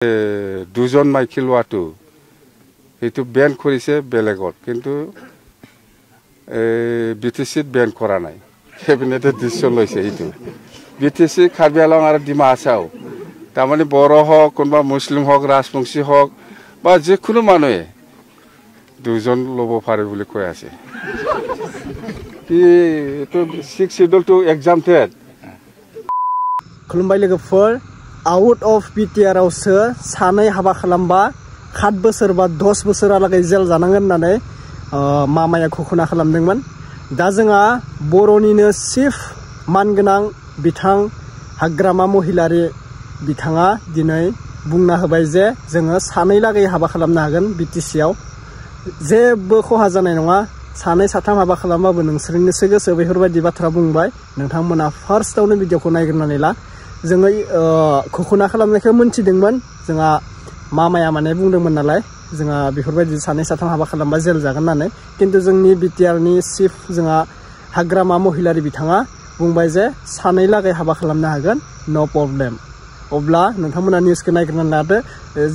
দুজন মাইকী লোৱাটো সেইটো বেন কৰিছে বেলেগত, কিন্তু BTCত বেন কৰা নাই। কেবিনেটে ডিচিশ্যন লৈছে সেইটো। BTC কাৰ্বি আংলং আৰু ডিমা হাছাও তাৰমানে বড়ো হওক, কোনোবা মুছলিম হওক, ৰাজবংশী হওক বা যিকোনো মানুহে দুজন ল'ব পাৰে বুলি কৈ আছে। এইটো 6 শিডিউলটো এক্সামটেড। खुलुमबाय लोगोफोर, आउट अफ बिटिआरआवसो सानै हाबा खालामबा 7 बोसोर बा 10 बोसोरालागै जेल जानांगोन होननानै मामाया घोषणा खालामदोंमोन। दा जोंहा बर'निनो चिफ मानगोनां बिथां हाग्रामा महिलारि बिथाङा दिनै बुंना होबाय जे जोङो सानैलागै हाबा खालामनो हागोन बिटिसिआव, जेबो खहा जानाय नङा। सानै साथाम हाबा खालामबाबो नोंसोरनिसो गोसो, बेफोरबायदि बाथ्रा बुंबाय। नोंथांमोना फार्स्टआवनो भिडिअखौ नायग्रोनानै ला। जोङो घोषणा खालामनायखौ मोनथिदोंमोन, जोंहा मामाया माने बुंदोंमोन नालाय जोंहा बेफोरबायदि सानै साथाम हाबा खालामबा जेल जागोन होननानै। खिन्थु जोंनि बिटिआरनि चिफ जोंहा हाग्रामा महिलारि बिथाङा बुंबाय जे सानैलागै हाबा खालामनो हागोन, नो प्रब्लेम। अब्ला नोंथांमोना निउसखौ नायग्रोनानै लादो।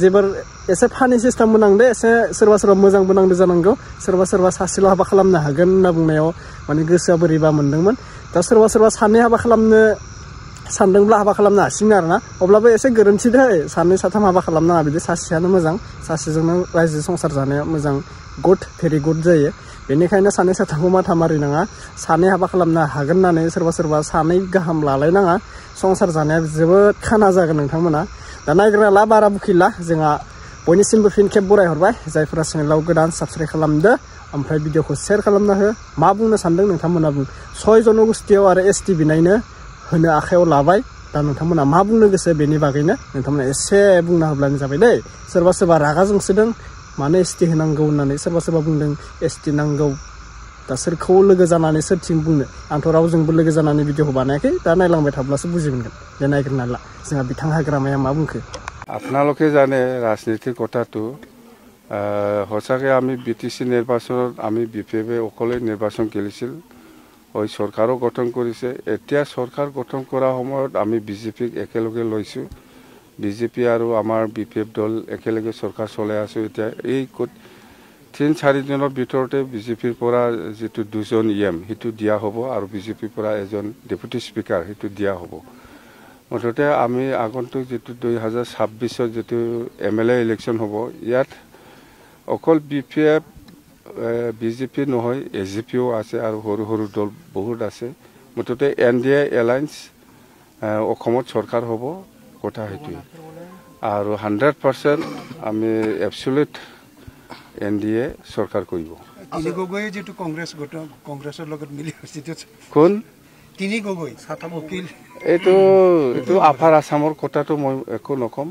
जेबार एसे फानि सिस्टेमबो नांदो, एसे सोरबा सोरबा मोजांबो नांदो जानांगौ। सोरबा सासेल' हाबा खालामनो हागोन होनना बुंनायाव माने गोसोआ बोरैबा मोनदोंमोन। दा सोरबा सानै हाबा खालामनो सानदोंब्ला हाबा खालामनो हासिगोन आरोना। अब्लाबो एसे गोरोन्थि दै, सानै साथाम हाबा खालामनाङा, बिदि सासेयानो मोजां, सासेजोंनो रायजो संसार जानाया मोजां, गुड, भेरि गुड जायो। बेनिखायनो सानै साथामखौ माथा मारिनाङा, सानै हाबा खालामनो हागोन होननानै सोरबा सानै गाहाम लालायनाङा। संसार जानाया जोबोद खाना जागोन नोंथांमोना। दा नायग्रोना ला, बारा बुखिला। जोंहा बयनिसिमबो फिन खेब बरायहरबाय। जायफोरा चेनेलाव गोदान साबस्क्राइब खालामदो, ओमफ्राय भिडिअखौ शेयार खालामना हो। मा बुंनो सानदों नोंथांमोना बुं। 6 जनगोष्ठीयाव आरो ST बिनायनो होनो आखायाव लाबाय। दा नोंथांमोना मा बुंनो गोसो बेनि बागैनो नोंथांमोना एसे बुंना होब्लानो जाबाय दै। सोरबा रागा जोंसोदों मानो ST होनांगौ होननानै, सोरबा बुंदों ST नांगौ। दा सोरखौ लोगो जानानै सोरथिं बुंनो, आंथ' रावजोंबो लोगो जानानै भिडिअखौ बानायाखै। दा नायलांबाय थाब्लासो बुजि मोनगोन। दे नायग्रोना ला जोंहा बिथां हाग्रामाया मा बुंखो। আপোনালোকে জানে ৰাজনীতিৰ কথাটো সঁচাকৈ আমি BTC নিৰ্বাচনত আমি BPFে অকলে নিৰ্বাচন খেলিছিল, ওই চৰকাৰো গঠন কৰিছে। এতিয়া চৰকাৰ গঠন কৰা সময়ত আমি BJPক একেলগে লৈছোঁ। BJP আৰু আমাৰ BPF দল একেলগে চৰকাৰ চলাই আছোঁ। এতিয়া এই 3-4 দিনৰ ভিতৰতে BJPৰ পৰা যিটো 2জন EM সেইটো দিয়া হ'ব, আৰু BJPৰ পৰা এজন ডেপুটি স্পীকাৰ সেইটো দিয়া হ'ব। মুঠতে আমি আগন্তুক যিটো 2026 যিটো MLA ইলেকশ্যন হ'ব, ইয়াত অকল BJP নহয়, AGPও আছে আৰু সৰু দল বহুত আছে। মুঠতে NDA এলায়েন্স অসমত চৰকাৰ হ'ব, কথা সেইটোৱে। আৰু 100% আমি এবছলিউট NDA চৰকাৰ কৰিব। তিনি গগৈ যেটো কংগ্ৰেছৰ লগত মিলি কোন তিনি গগৈ উকিল, এইটো আপাৰ আসামৰ কথাটো মই একো নকম।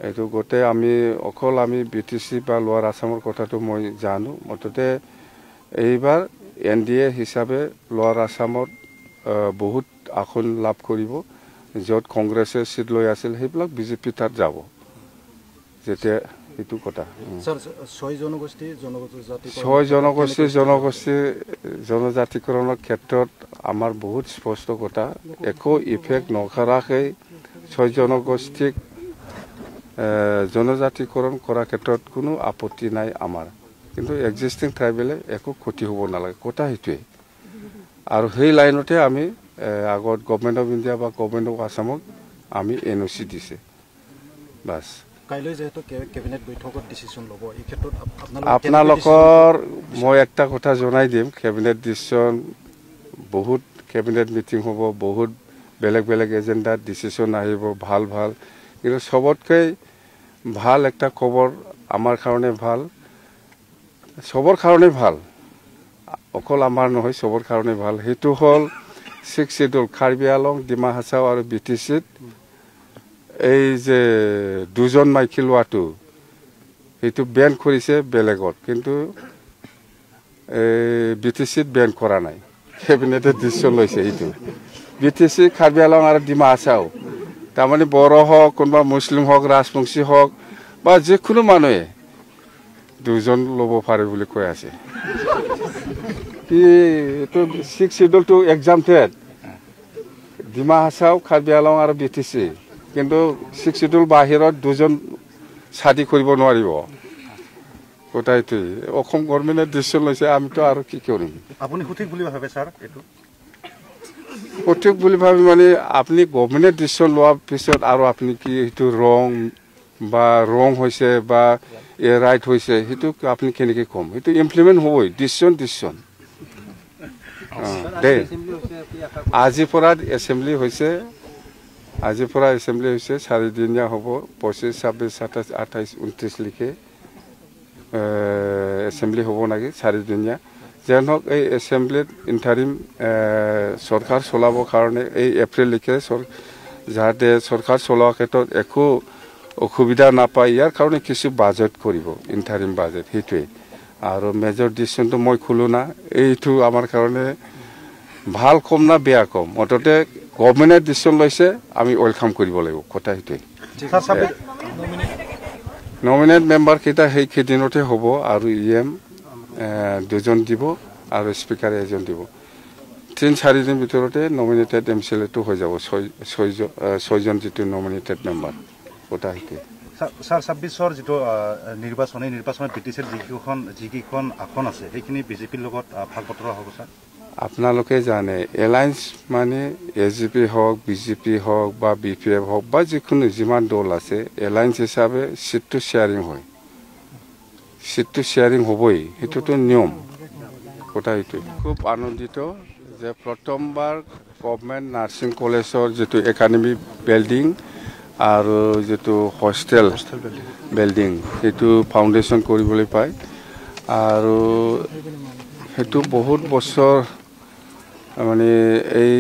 এইটো গোটেই আমি অকল আমি BTC বা লোৱাৰ আসামৰ কথাটো মই জানো। মুঠতে এইবাৰ NDA হিচাপে লোৱাৰ আসামত বহুত আসন লাভ কৰিব। য'ত কংগ্ৰেছে চিট লৈ আছিল সেইবিলাক BJP তাত যাব। যেতিয়া এইটো কথা 6 জনজাতিকৰণৰ ক্ষেত্ৰত আমাৰ বহুত স্পষ্ট কথা, একো ইফেক্ট নকৰাকৈ 6 জনগোষ্ঠীক জনজাতিকৰণ কৰাৰ ক্ষেত্ৰত কোনো আপত্তি নাই আমাৰ। কিন্তু এক্সিষ্টিং ট্ৰাইবেলে একো ক্ষতি হ'ব নালাগে, কথা সেইটোৱে। আৰু সেই লাইনতে আমি আগত গভৰ্ণমেণ্ট অফ ইণ্ডিয়া বা গভৰ্ণমেণ্ট অফ আসামক আমি NOC দিছে। বাছ কাইলৈ যেহেতু কেবিনেট বৈঠকত ডিচিশ্যন ল'ব, এই ক্ষেত্ৰত আপোনালোকৰ মই একটা কথা জনাই দিম। কেবিনেট ডিচিশ্যন, বহুত কেবিনেট মিটিং হ'ব, বহুত বেলেগ এজেণ্ডাত ডিচিশ্যন আহিব, ভাল। কিন্তু চবতকৈ ভাল একটা খবৰ আমাৰ কাৰণে ভাল, চবৰ কাৰণে ভাল, অকল আমাৰ নহয়, চবৰ কাৰণে ভাল। সেইটো হ'ল 6 শিডিউল কাৰ্বি আংলং, ডিমা হাছাও আৰু BTCত এই যে 2জন মাইকী লোৱাটো সেইটো বেন কৰিছে বেলেগত, কিন্তু BTCত বেন কৰা নাই। কেবিনেটে ডিচিশ্যন লৈছে সেইটো। BTC কাৰ্বি আংলং আৰু ডিমা হাছাও তাৰমানে বড়ো হওক, কোনোবা মুছলিম হওক, ৰাজবংশী হওক বা যিকোনো মানুহে 2জন ল'ব পাৰে বুলি কৈ আছে। এইটো 6 শিডিউলটো এক্সামটেড। ডিমা হাছাও, কাৰ্বি আংলং আৰু BTC কিন্তু 62 বাহিৰত দুজন ছাদি কৰিব নোৱাৰিব কোটাইতে অসম গভৰ্ণমেণ্টে ডিসিশন লৈছে আমিতো আৰু কি কৰিম আপুনি সঠিক বুলি ভাবে স্যাৰ এটো সঠিক বুলি ভাবি মানে আপুনি গভৰ্ণমেণ্টে ডিসিশন লোৱাৰ পিছত আৰু আপুনি কি এটো ৰং হৈছে বা ৰাইট হৈছে হেতু আপুনি কেনেকৈ কম এটো ইমপ্লিমেন্ট হ'বই ডিসিশন আজিৰ পৰা এছেম্বলি হৈছে 4 দিনীয়া হ'ব 25 26 27 28 29 লিখে এছেম্বলি হ'ব নাকি 4 দিনীয়া যেন হওক এই এছেম্বলিত ইন্টাৰিম সৰকাৰ চলাবৰ কাৰণে এই এপ্ৰিল লিখে যাতে সৰকাৰ চলোৱাৰ ক্ষেত্ৰত একো অসুবিধা নাপায় ইয়াৰ কাৰণে কিছু বাজেট কৰিব ইন্টাৰিম বাজেট হেতুৱে আৰু মেজৰ ডিসিশনটো মই খুলো না এইটো আমাৰ কাৰণে ভাল কম না বেয়া কম অততে গভৰ্ণমেণ্টে ডিসিশন লৈছে আমি ওয়েলকাম কৰিব লাগিব কথা হেতুৱে নমিনেট মেম্বাৰ কেইটা সেই কেইদিনতে হ'ব আৰু ইএম দুজন দিব আৰু স্পিকাৰে এজন দিব 3-4 দিন ভিতৰতে নমিনেটেড এমসিএলটো হৈ যাব 6 জন যেটো নমিনেটেড মেম্বাৰ কথা হেতুৱে স্যাৰ 26 যেটো নিৰ্বাচনৰ পিটিছিল যিকিখন আসন আছে সেইখিনি বিজেপিৰ লগত ভাগ বতৰা হ'ব স্যাৰ আপোনালোকে জানে এলায়েন্স মানে এজিপি হওক বিজেপি হওক বা বিপিএফ হওক বা যিকোনো যিমান দল আছে এলায়েন্স হিচাপে সিটটো শেয়াৰিং হ'বই হেতুটো নিয়ম কথা হেতু খুব আনন্দিত যে প্ৰথমবাৰ গভৰ্ণমেণ্ট নাৰ্ছিং কলেজৰ যেটো একাডেমি বিল্ডিং আৰু যেটো হোস্টেল বিল্ডিং হেতু ফাউণ্ডেশ্যন কৰিবলৈ পায় আৰু হেতু বহুত বছৰ মানে এই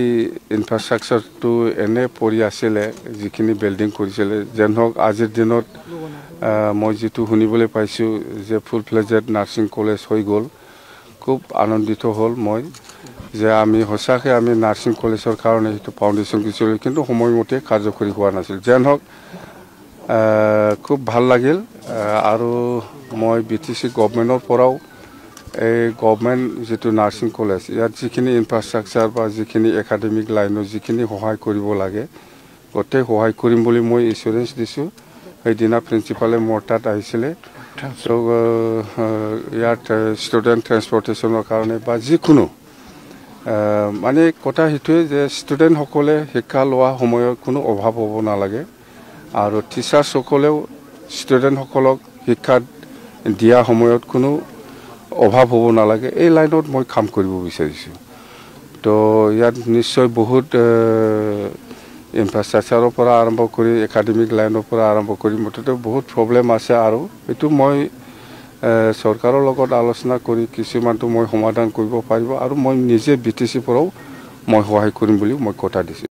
ইনফ্ৰাষ্ট্ৰাকচাৰটো এনে পৰি আছিলে যিখিনি বিল্ডিং কৰিছিলে যেন হওক আজিৰ দিনত মই যেটো শুনিবলৈ পাইছো যে ফুল ফ্লেজেড নাৰ্ছিং কলেজ হৈ গ'ল খুব আনন্দিত হ'ল মই যে আমি হসাকে আমি নাৰ্ছিং কলেজৰ কাৰণে হেতু ফাউণ্ডেশ্যন কৰিছিল কিন্তু সময়মতে কাৰ্যকৰী হোৱা নাছিল যেন হওক খুব ভাল লাগিল আৰু মই বিটিসি গভৰ্ণমেণ্টৰ পৰাও এই গভৰ্ণমেণ্ট যেটো নাৰ্ছিং কলেজ ইয়াত যিখিনি ইনফ্ৰাষ্ট্ৰাকচাৰ বা যিখিনি একাডেমিক লাইনৰ যিখিনি সহায় কৰিব লাগে গোটেই সহায় কৰিম বুলি মই ইনস্যুৰেঞ্চ দিছো সেইদিনা প্ৰিন্সিপালে মোৰ তাত আহিছিলে ইয়াত ষ্টুডেণ্ট ট্ৰেন্সপৰ্টেশ্যনৰ কাৰণে বা যিকোনো মানে কথা হেতুৱে যে ষ্টুডেণ্টসকলে শিক্ষা লোৱা সময়ত কোনো অভাৱ হ'ব নালাগে আৰু টিচাৰ্ছসকলেও ষ্টুডেণ্টসকলক শিক্ষা দিয়া সময়ত কোনো অভাৱ হ'ব নালাগে এই লাইনত মই কাম কৰিব বিচাৰিছো তো ইয়াত নিশ্চয় বহুত ইনফ্ৰাষ্ট্ৰাকচাৰৰ পৰা আৰম্ভ কৰি একাডেমিক লাইনৰ পৰা আৰম্ভ কৰি মুঠতে বহুত প্ৰব্লেম আছে আৰু এটো মই সৰকাৰৰ লগত আলোচনা কৰি কিছুমানটো মই সমাধান কৰিব পাৰিব আৰু মই নিজে বিটিসি পৰাও মই সহায় কৰিম বুলি মই কথা দিছো